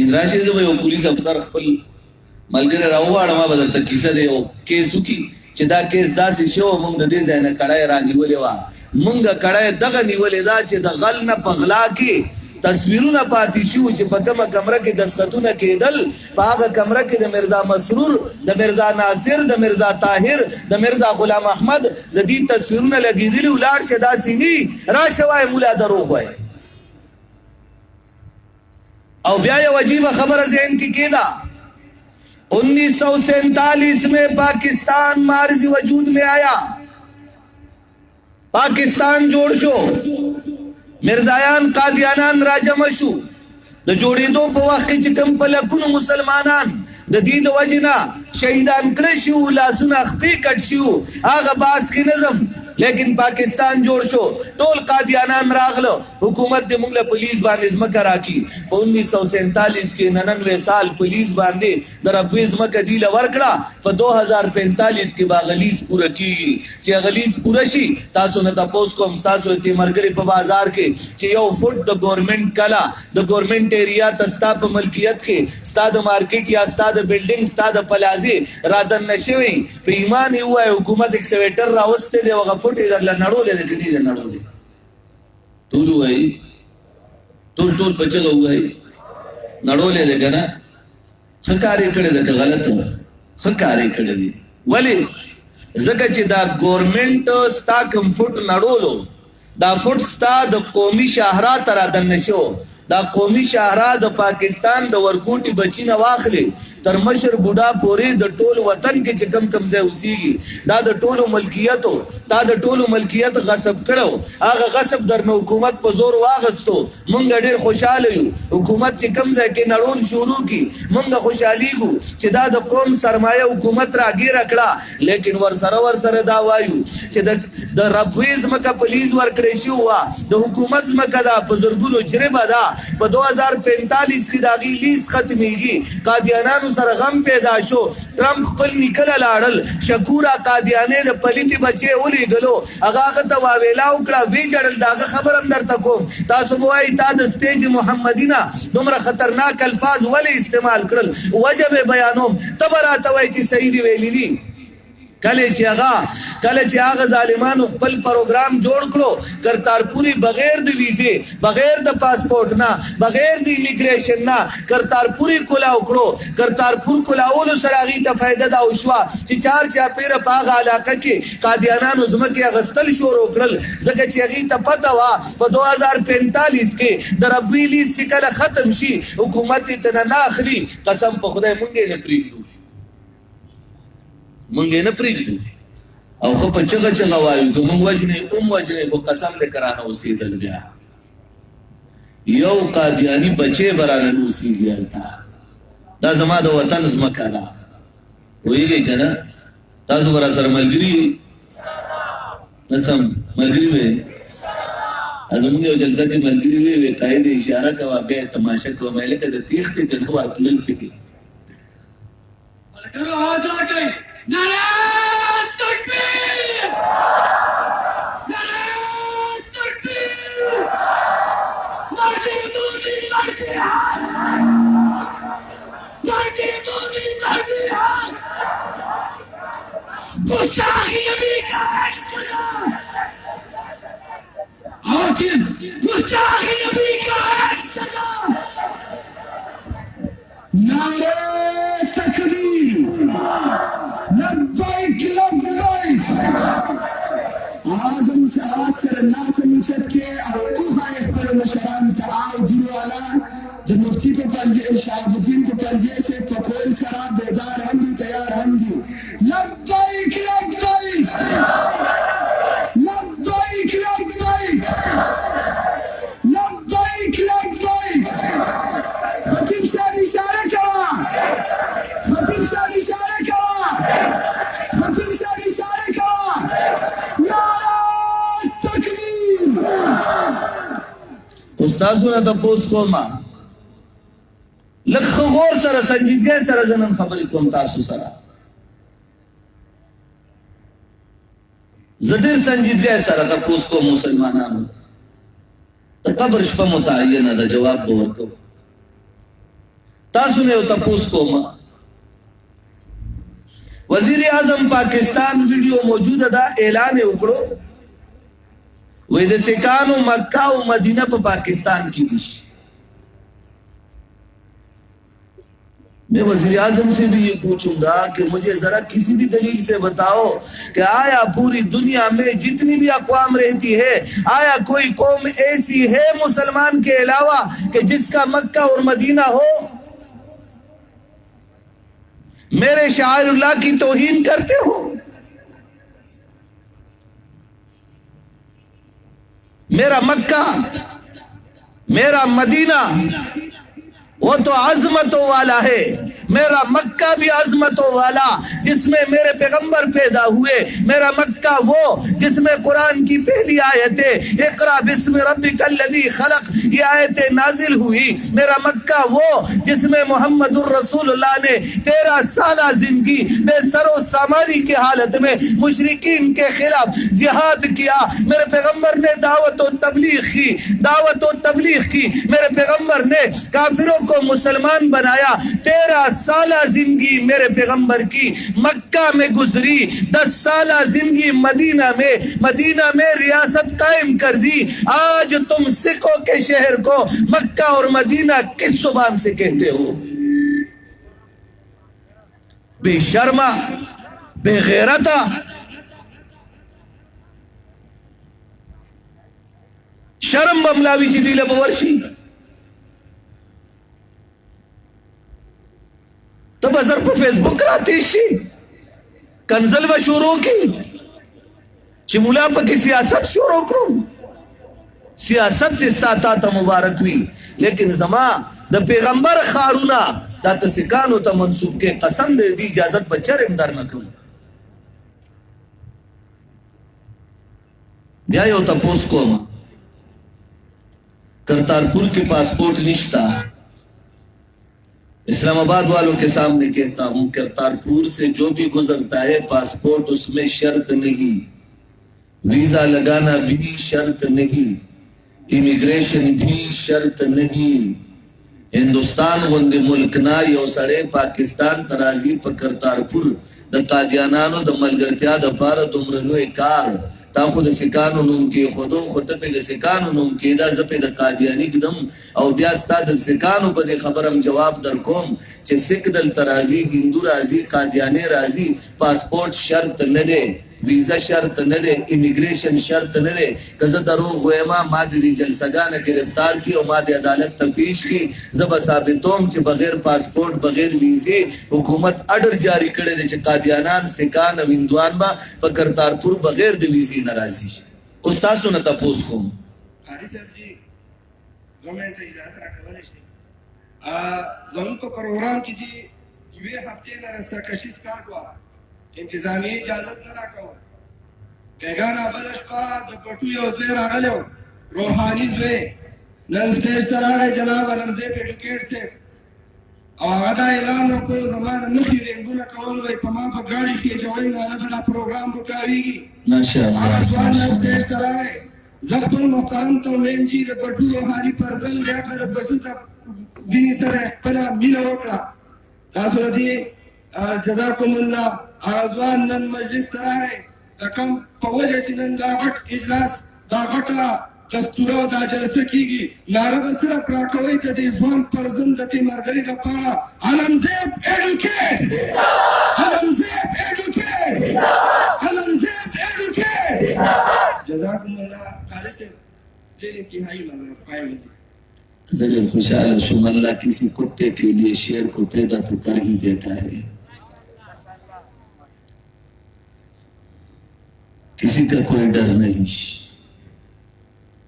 ان راشي زه یو پولیس افسر خپل ملګری راوړم ما بدل ته کیسه دی او کیسو کی چې دا کیس داسې شو مونږ د دې ځای نه کړای رانیولې وا مونږه کړای دغه نیولې دا چې د غل نه پغلا کې تصویرونه پاتې شو چې په کومه کمره کې دسخطونه کېدل په هغه کمره کې د مرزا مسرور د مرزا ناصر د مرزا طاهر د مرزا غلام احمد د دې تصویرونه لګېدلي ولاړ شه داسې ني راشه وای مولا دروغ وای او بیا یو عجیبه خبره ذهن کې کېده 1947 میں پاکستان مارز وجود میں آیا پاکستان جوړ شو مرزایان قادیانان راجم شو د جوړېدو په وخت کې چې کوم په لکونو مسلمانان د دې د وجنه شهیدان کړي شو لاسونه خپې کټ شو هغه باس کې نظم لیکن پاکستان جوړ شو ټول قادیانان راغلو حکومت دې موږ له پولیس باندې ځمکه راکړي په 1947 کې 99 سال پولیس باندې د ربوي ځمکه دی له ورکړه په 2045 کې باغلیز پوره کیږي چې غلیز پوره شي تاسو نه تاسو کوم تاسو ته مرګري په بازار کې چې یو فوټ د ګورنمنت کلا د ګورنمنت ایریا تستا په ملکیت کې ستاد مارکیټ یا ستاد بلډینګ ستاد پلازي رادن نشوي په ایمان یو حکومت ایکسویټر راوسته دی وغه فوټ در لنړولې د کدي نه نړولې ټول وای ټول پچغه وای نړولې ده کنه خکارې کړې ده غلط خکارې کړې دي ولی زکه چې دا ګورنمنت ستا کوم فوټ نړولو دا فوټ ستا د قومي شاهرا تر دن نشو دا قومي شاهرا د پاکستان د ورکوټي بچی نه واخلي تر مشر بوډا پورې د ټول وطن کې چې کم کم ځای اوسېږي دا د ټولو ملکیتو دا د ټولو ملکیت غصب کړو هغه غصب در نه حکومت په زور واغستو مونږ ډېر خوشاله یو حکومت چې کم ځای کې نړول شروع کی مونږ خوشاليږو چې دا د قوم سرمایه حکومت راګیر کړه لیکن ور سره دا وایو چې د ربویز مکه پولیس ورکړې شو د حکومت مکه دا په زرګونو جریبه دا په 2045 کې دا غي لیز ختميږي قادیانانو سره غم پیدا شو ټرمپ خپل نکله لاړل شکورا قادیانې د پلیتی بچي ولي غلو هغه ته واویلا وکړه وی جړل داغه خبرم درته کوم تاسو وایي تا د سټیج محمدینا دومره خطرناک الفاظ ولي استعمال کړل وجب بیانوم تبرات وای چې صحیح دی ویلی دي کله چې هغه ظالمانو خپل پروګرام جوړ کړو کرتارپوري بغیر د ویزه بغیر د پاسپورت نه بغیر د امیګریشن نه کرتارپوري کولاو کړو کرتارپور کولاولو سره غي ته فائدہ دا وشوا چې چار چا پیر په هغه علاقه کې قادیانانو زمکه غستل شروع کړل ځکه چې غي ته پته وا په 2045 کې د ربوي لیز کله ختم شي حکومت ته نه اخلي قسم په خدای مونږ نه پریږدو مونږ نه پریږدو او خو په چغه وایو که مونږ وجنه په قسم دې کرانه اوسېدل بیا یو قادیانی بچي برانه اوسېږي تا دا زما د وطن زمکه ده ویږي کنه تاسو ورا سره ملګری نسم ملګری وې ازمون یو جلسه کې ملګری وې قاعده اشاره کوي به تماشا کوي مې لکه د تیخ ته کنه ورتل ته ولکه आवाज راکړئ نعرہ تکبیر نعرہ تکبیر مرجع مومن ترجیحات مرجع مومن ترجیحات گستاخی نبی کا ایکسپلان حاکم گستاخی نبی کا ایکسپلان نعرہ تکبیر لبیک لبیک اعظم سے آسر اللہ سے مچت کے اور کوفہ پر مشران تعاو دیو والا جو مفتی کو پنجے شاہد الدین کو پنجے سے پکول سرا بیدار ہم بھی تیار ہم بھی لبیک لبیک لبیک لبیک لبیک لبیک خطیب صاحب اشارہ کرا خطیب صاحب اشارہ کرا خطیب صاحب اشارہ کرا نعرہ تکبیر استادونه تاسو کومه لکه غور سره سنجیدګۍ سره زنن خبرې کوم تاسو سره زډیر سنجیدګۍ سره تاسو کوم مسلمانانو د قبر شپه متعینه ده جواب ورکړو تاسو نه تاسو کوم وزیر اعظم پاکستان ویڈیو موجود ده اعلان وکړو وې د سکانو مکہ او مدینہ په پاکستان کې دي मैं वज़ीर आज़म से भी ये पूछूंगा कि मुझे जरा किसी भी दलील से बताओ कि आया पूरी दुनिया में जितनी भी अक़वाम रहती है आया कोई कौम ऐसी है मुसलमान के अलावा कि जिसका मक्का और मदीना हो मेरे शाइरुल्लाह की तौहीन करते हो मेरा मक्का मेरा मदीना वो तो अज़मतों वाला है मेरा मक्का भी अजमतों वाला जिसमें मेरे पैगंबर पैदा हुए, मेरा मक्का वो जिसमें कुरान की पहली आयतें इकरा बिस्मि रब्बिकल लज़ी खलक ये आयतें नाजिल हुई, मेरा मक्का वो जिसमें मोहम्मदुर रसूलुल्लाह ने 13 साल जिंदगी बेसरो सामानी की हालत में मुशरिकीन के खिलाफ जिहाद किया। मेरे पैगंबर ने दावत और तबलीग की, मेरे पैगंबर ने काफिरों को मुसलमान बनाया। 13 साल जिंदगी मेरे पैगंबर की मक्का में गुजरी, 10 साल जिंदगी मदीना में रियासत कायम कर दी। आज तुम सिखों के शहर को मक्का और मदीना किस जुबान से कहते हो? बेशर्मा, बेगैरता, शर्म बमलावीची दिले बवर्षी तो बजर पर फेसबुक रातीशी कंजल व शुरू की शिमुला पर की सियासत शुरू को सियासत इस्ताता था मुबारक हुई, लेकिन जमा द पैगंबर खारूना दा तसिकानो ता मंसूब के कसम दे दी इजाजत बच्चर इमदार न करूं दिया यो तपोस को मा करतारपुर के पासपोर्ट निश्ता। इस्लामाबाद वालों के सामने कहता हूं, करतारपुर से जो भी गुजरता है पासपोर्ट उसमें शर्त नहीं, वीजा लगाना भी शर्त नहीं, इमिग्रेशन भी शर्त नहीं। हिंदुस्तान वंदे मुल्क ना यो सड़े पाकिस्तान तराजी पर करतारपुर द कादियानानो द मलगरत्या द पार दुमरनो कार ता खुद सिकानो नुम के खुदो खुद पे द सिकानो नुम के दा जपे द कादियानी कदम और ब्यास्ता द सिकानो पर खबरम जवाब दर कोम चे सिख दल तराजी हिंदू राजी कादियाने राजी पासपोर्ट शर्त न दे, वीजा शर्त न दे, इमिग्रेशन शर्त न दे। कज़ दरो गोयमा मादी जलसगा ने गिरफ्तार की और मादी अदालत तफ्तीश की जब साबितों चे बगैर पासपोर्ट बगैर वीजे हुकूमत ऑर्डर जारी करे दे चे कादियानान सिकान विंदवान बा पर करतारपुर बगैर दे वीजे नाराजी उस्ताद सुन तपोस को हाजी साहब जी गवर्नमेंट इजाजत रखवाले से जमीन को प्रोग्राम कीजिए ये हफ्ते ना रस्ता कशिश काटवा इंतजामी इजाजत न राखो बेगाना बलशपा द पटू यो ज़ेर आगलो रूहानी ज़े नन स्टेज तरागे जनाब नमज़े एडुकेट से आवादा ऐलान को ज़मान मुखी रेंगुना कौल वे तमाम पर गाड़ी की जवाइन वाला बड़ा प्रोग्राम बुकावीगी माशाअल्लाह आवाज़ नन स्टेज तरागे ज़ख्तुल मुहतरम तो मेंजी द पटू रूहानी पर जल गया कर पटू तक बिनी सरे पला मिला वकला तासुदी जज़ाकुमुल्लाह आज़वान नन मजलिस तराए तकम पवजे चिनन दावट इजलास दावटा दस्तूरा दा जलसे कीगी नारा बसरा प्राकोई ते दिसवान परजन दती मरगरी का पारा अलमज़ेब एडुकेट जज़ाकुमुल्लाह ताले से ले इंतहाई मदद पाए मुझे जरूर खुशहाल शुमल्ला किसी कुत्ते के लिए शेर को पैदा तो कर ही देता है, किसी का कोई डर नहीं।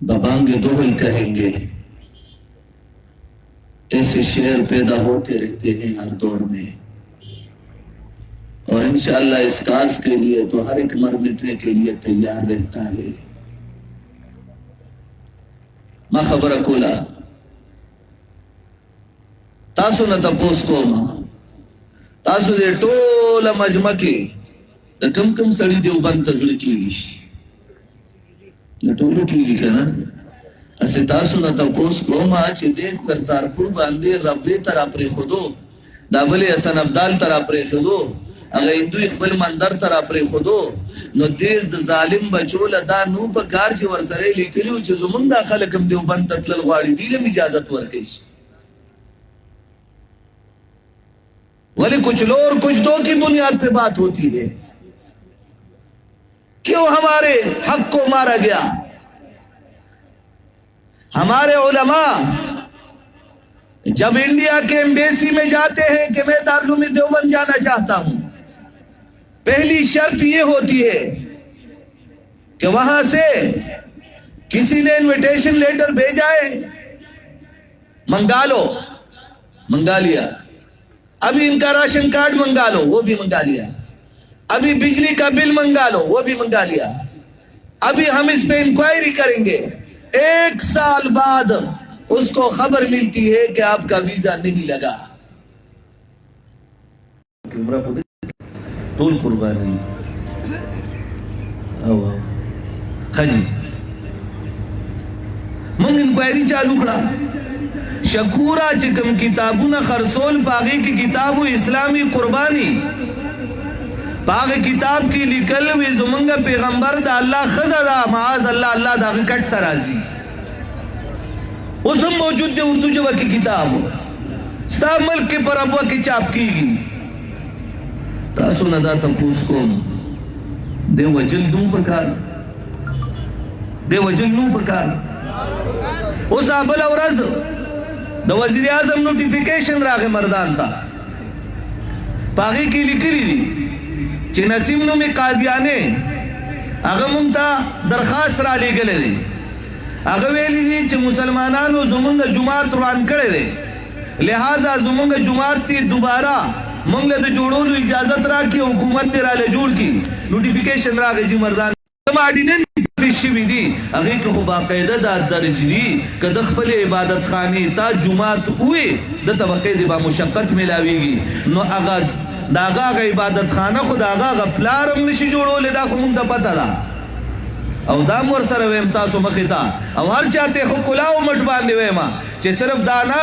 दबांगे दोहल कहेंगे, ऐसे शेर पैदा होते रहते हैं हर दौर में और इंशाअल्लाह इस काज के लिए तो हर एक मर मिटने के लिए तैयार रहता है। मा खबर कोला तासु न तपोस को मा तासु दे टोला मजमा के द कम कम सड़ी देवबंद तजर कीगी न टोलो कीगी कना असे तासु न तपोस को मा चे देख करतारपुर बांधे रब्बे तरा प्रे खुदो दाबले हसन अब्दाल तरा प्रे खुदो अगर हिंदू इकबल मंदर तरा प्रे खुदो नो देश जालिम बचोला दा नू पर कार चे वरसरे लिखलियो चे जुमुंदा खलकम देवबंद ततल गवाड़ी दिले इजाजत वर्केश वाले कुछ लो और कुछ दो की बुनियाद पे बात होती है। क्यों हमारे हक को मारा गया? हमारे उलमा जब इंडिया के एम्बेसी में जाते हैं कि मैं दारुल देवबंद जाना चाहता हूं, पहली शर्त यह होती है कि वहां से किसी ने इनविटेशन लेटर भेजा है, मंगा लो, मंगा लिया, अभी इनका राशन कार्ड मंगा लो, वो भी मंगा लिया। अभी बिजली का बिल मंगा लो, वो भी मंगा लिया। अभी हम इस पे इंक्वायरी करेंगे। 1 साल बाद उसको खबर मिलती है कि आपका वीजा नहीं लगा। टोल कुर्बानी खजी मंग इंक्वायरी चालू करा। शकूरा चिकम किताबुना खरसोल पागे की किताबु इस्लामी कुर्बानी पागे किताब की लिकल वे जुमंगा पैगंबर दा अल्लाह खज़ा माज अल्लाह अल्लाह दा कट तराजी उसम मौजूद दे उर्दू जवा की किताब स्ता मुल्क के पर अबवा की छाप की तासु नदा तपूस को दे वजल दूं प्रकार दे वजल नू प्रकार उस आबल औरज द वजीर आजम नोटिफिकेशन रागे मर्दान था पागी की लिखली दी चे नसीम नो में कादियाने अगमुंता दरखास्त रा ले गले दे अगवेली दी चे मुसलमानानो जुमुंगा जुमात रुआन करे दे लिहाजा जुमुंगा जुमात ती दोबारा मंगले तो जोड़ोलू इजाजत रा की हुकूमत तेरा ले जोड़ की नोटिफिकेशन रागे जी मर्दान ऑर्डिनेंस विधि अगे को बाकायदा दा दर्ज दी क दखल इबादत खानी ता जुमात हुए द तवक्के दिबा मुशक्कत मिलावीगी नो अगा दागा का इबादत खाना खुदागा का प्लारम निशी जोड़ो ले दा को मुंदा पता दा औ दाम वर सर वेम तासो मखिता औ हर चाहते हो कुलाओ मट बांधे वेमा चे सिर्फ दाना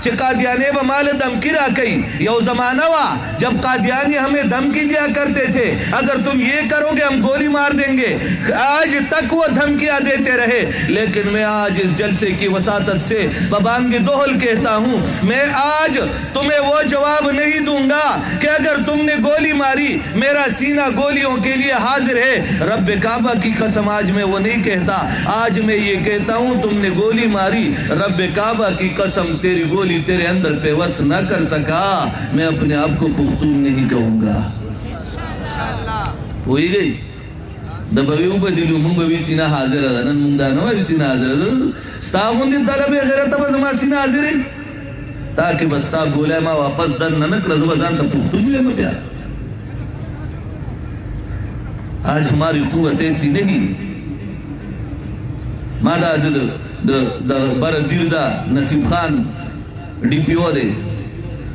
चे कादियाने ब माल धमकी रा कई यो जमाना वा जब कादियानी हमें धमकी दिया करते थे अगर तुम ये करोगे हम गोली मार देंगे। आज तक वो धमकियां देते रहे, लेकिन मैं आज इस जलसे की वसातत से बबांगे दोहल कहता हूँ, मैं आज तुम्हें वो जवाब नहीं दूंगा कि अगर तुमने गोली मारी मेरा सीना गोलियों के लिए हाजिर है। रब काबा की कसम आज मैं वो नहीं कहता, आज मैं ये कहता हूँ तुमने गोली मारी, रब काबा की कसम तेरी गोली तेरे अंदर पे वस न कर सका, मैं अपने आप को पुख्तून नहीं कहूंगा। हो ही गई दबवी बदिलू मुंग भी सीना हाजिर है नन मुंग दाना भी सीना हाजिर है स्ताफुन दिन तलब गैरत बस मा सीना हाजिर है ताकि बस्ता गोले मा वापस दन ननक रज बजान त पुख्तून भी में प्यार। आज हमारी कुव्वत ऐसी नहीं मादा द बर दिलदा नसीब खान डीपीओ दे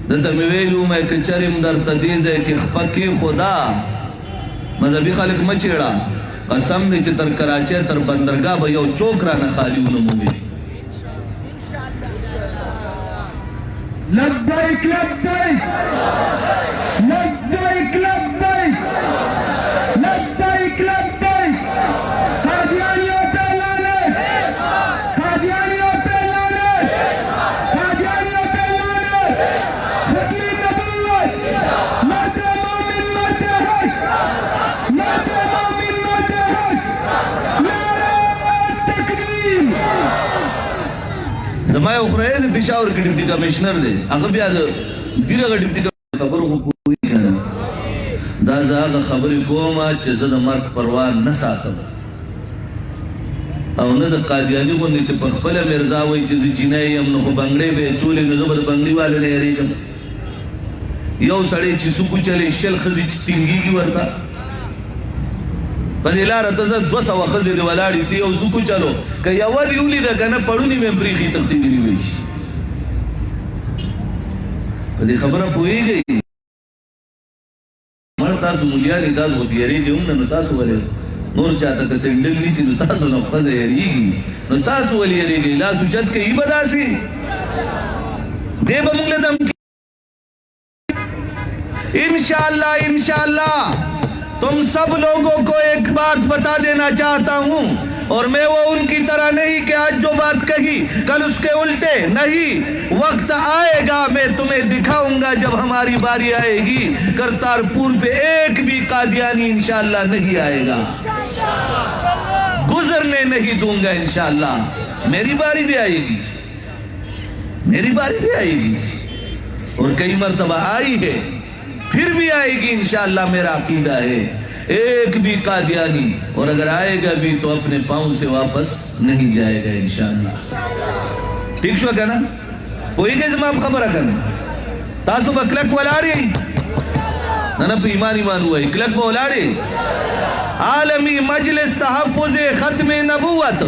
दत मेवेलू मैं कचरिम दर तदीज है कि पक्के खुदा मजहबी खालिक मचेड़ा कसम ने चितर कराचे तर बंदरगाह भयो चोकरा न खाली उनमु में लब्बैक लब्बैक लब्बैक लब्बैक लब्बैक लब्बैक कादियानियों पे लानत कादियानियों पे लानत कादियानियों पे लानत खत्मी नबूवत मरते मोमिन मरते हक मरते मोमिन मरते हक नारे तकबीर। जमाया उखराए दे पेशावर के डिप्टी कमिश्नर दे अगर भी आज दिरा का डिप्टी खबर को पूरी करना दाजा का खबर को मा चेज़ द मार्क परवाह न सातम और न द कादियानी को नीचे पखपले मिर्जा वही चीज़ जिनाई हम न को बंगड़े बे चूले न ज़बर बंगड़ी वाले ने हरीकम यो सड़े चिसु कुचले शल खजी टिंगी की वर्ता पहला रतज़ 200 खजी दे वालाड़ी थी और सुकु चलो कहीं अवध यूली द कना पढ़ूनी में ब्रीखी तख्ती दिली बेच पहले खबर पूरी गई तास मुलिया ने तास होती है रे जो न तास वाले नूर चाहता कि सेंडल नहीं सी न तास न खजे हरीगी न तास वाली हरीगी ला सुचत के इबदासी दे बमुगले दम इंशाअल्लाह इंशाअल्लाह तुम सब लोगों को एक बात बता देना चाहता हूं और मैं वो उनकी तरह नहीं कि आज जो बात कही कल उसके उल्टे नहीं। वक्त आएगा मैं तुम्हें दिखाऊंगा जब हमारी बारी आएगी करतारपुर पे एक भी कादियानी इंशाअल्लाह नहीं आएगा, गुजरने नहीं दूंगा इंशाअल्लाह। मेरी बारी भी आएगी, मेरी बारी भी आएगी और कई मर्तबा आई है फिर भी आएगी इंशाअल्लाह। मेरा अकीदा है एक भी कादियानी और अगर आएगा भी तो अपने पांव से वापस नहीं जाएगा इंशाअल्लाह। ठीक शो कहना कोई के जमा खबर करना تاسو به کلک ولاړئ نه نه په ایمان ووایي کلک به ولاړئ عالمی مجلس تحفظ ختم نبوت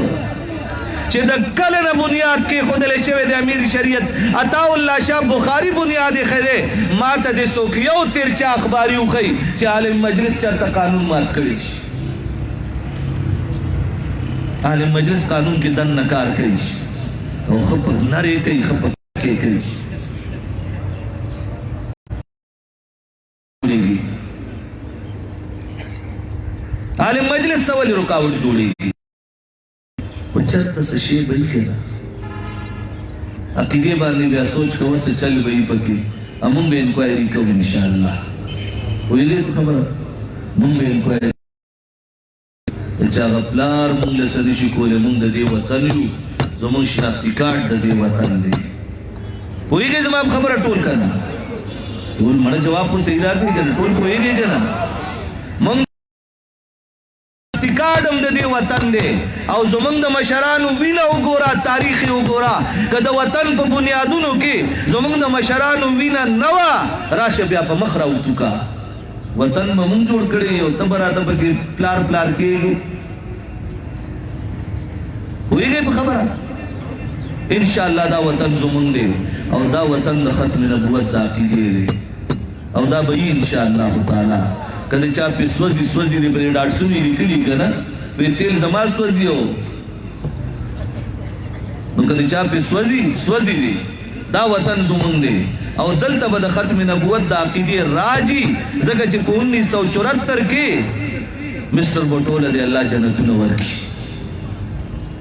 چې د کله نه بنیاد کې ښودلی شوی د امیر شریعت عطا الله شاه بخاري بنیاد یې ښی ما ته د څوک یو ترچا اخباري وښیي چې عالم مجلس چېرته قانون مات کړی شي عالم مجلس قانون کې دننه کار کوي او ښه په نرې کوي ښه په کې کوي عالم مجلس ته ولې رکاوټ جوړېږي خو چېرته څه شی به یې که نه عقیدې باندې بیا سوچ کوه څه چل به یې پکې موږ به انکوایري کوو انشاءالله پوهېږئ په خبره موږ به انکوایري چې هغه پلار موږ له څه نشي کولی موږ د دې وطن یو زموږ شناختي کارت د دې وطن دی پوهېږئ زما په خبره ټول که نه ټول مړه جواب خو صحیح راکړئ که نه ټول پوهېږئ که نه موږ کارډم د دې وطن دی او زمونږ د مشرانو وینه وګوره تاریخ یې وګوره که د وطن په بنیادونو کې زمونږ د مشرانو وینه نه وه راشه بیا په مخ راوتو کا وطن به مونږ جوړ کړی او ته به راته پکې پلار پلار کېږي پوهېږئ په خبره انشاءالله دا وطن زمونږ دی او دا وطن د ختم نبوت د عقیدې دی او دا به یي انشاءالله تعالی که د چا پې سوځي سوځي دی په دې ډاټسون یې لیکلي که نه وی تیل زما سوځي نو که د چا پې سوځي سوځي دی دا وطن زمونږ دی او دلته به د ختم نبوت د عقیدې راجي ځکه چې په 1974 کې مسټر بټوله دی الله جنتونه ورکړي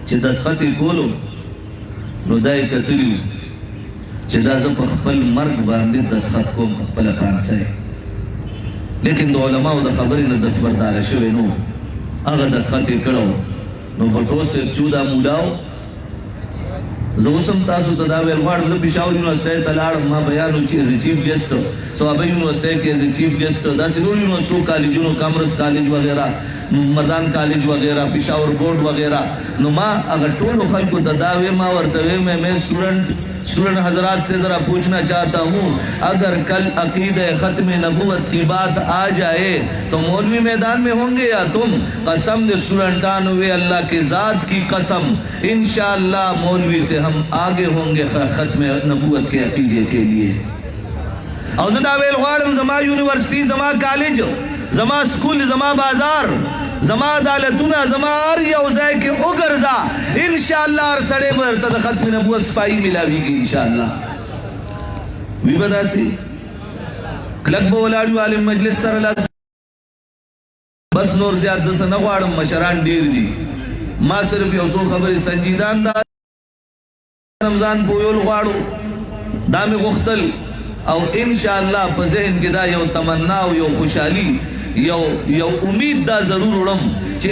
چې دسخط یې کولو نو دا یې کتلي چې دا زه په خپل مرګ باندې دسخط کوم په خپله پانسه لیکن د علماو د خبرې نه دستبرداره شوی نو هغه دسخط یې کړی نو بټو صاحب چې دا مولاو زه اوس هم تاسو ته دا ویل غواړم زه پېښور یونیورسټۍ ته لاړم ما بیان و چې ایز ا چیف ګیسټ صوابه یونیورسټۍ کې ایز ا چیف ګیسټ داسې نور یونیورسټو کالجونو کامرس کالج وغیره مردان کالج وغیرہ پېښور بورډ وغیرہ نو ما اگر ټولو خلکو ته دا ویم ما ورته ویم میں اسٹوڈنٹ حضرات سے ذرا پوچھنا چاہتا ہوں اگر کل عقیدہ ختم نبوت کی بات آ جائے تو مولوی میدان میں ہوں گے یا تم قسم دے اسٹوڈنٹان ہوئے اللہ کی ذات کی قسم انشاءاللہ مولوی سے ہم آگے ہوں گے ختم نبوت کے عقیدے کے لیے او زدا ویل غواړم زما یونیورسٹی زما کالج زما سکول زما بازار زما عدالتونه زما هر یو ځای کې وګرځه انشاءالله هر سړی به ورته د ختم نبوت سپایي میلاویږي انشاءالله وي به داسې کلک به ولاړ یو عالم مجلس سره لاس بس نور زیات زه څه نه غواړم مشران ډېر دي ما صرف یو څو خبرې سنجیدان دا رمضان پویول غواړو دا مې غوښتل او انشاءالله په ذهن کې دا یو تمنا او یو خوشحالي یو امید دا ضرور وړم چې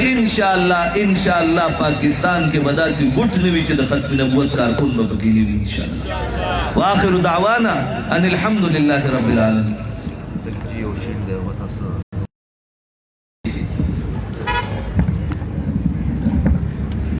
انشاءالله پاکستان کې به داسې ګوټ نه وي چې د ختم نبوت کارکون به پکې نه وي انشاءالله واخر دعوانا ان الحمد لله رب العالمین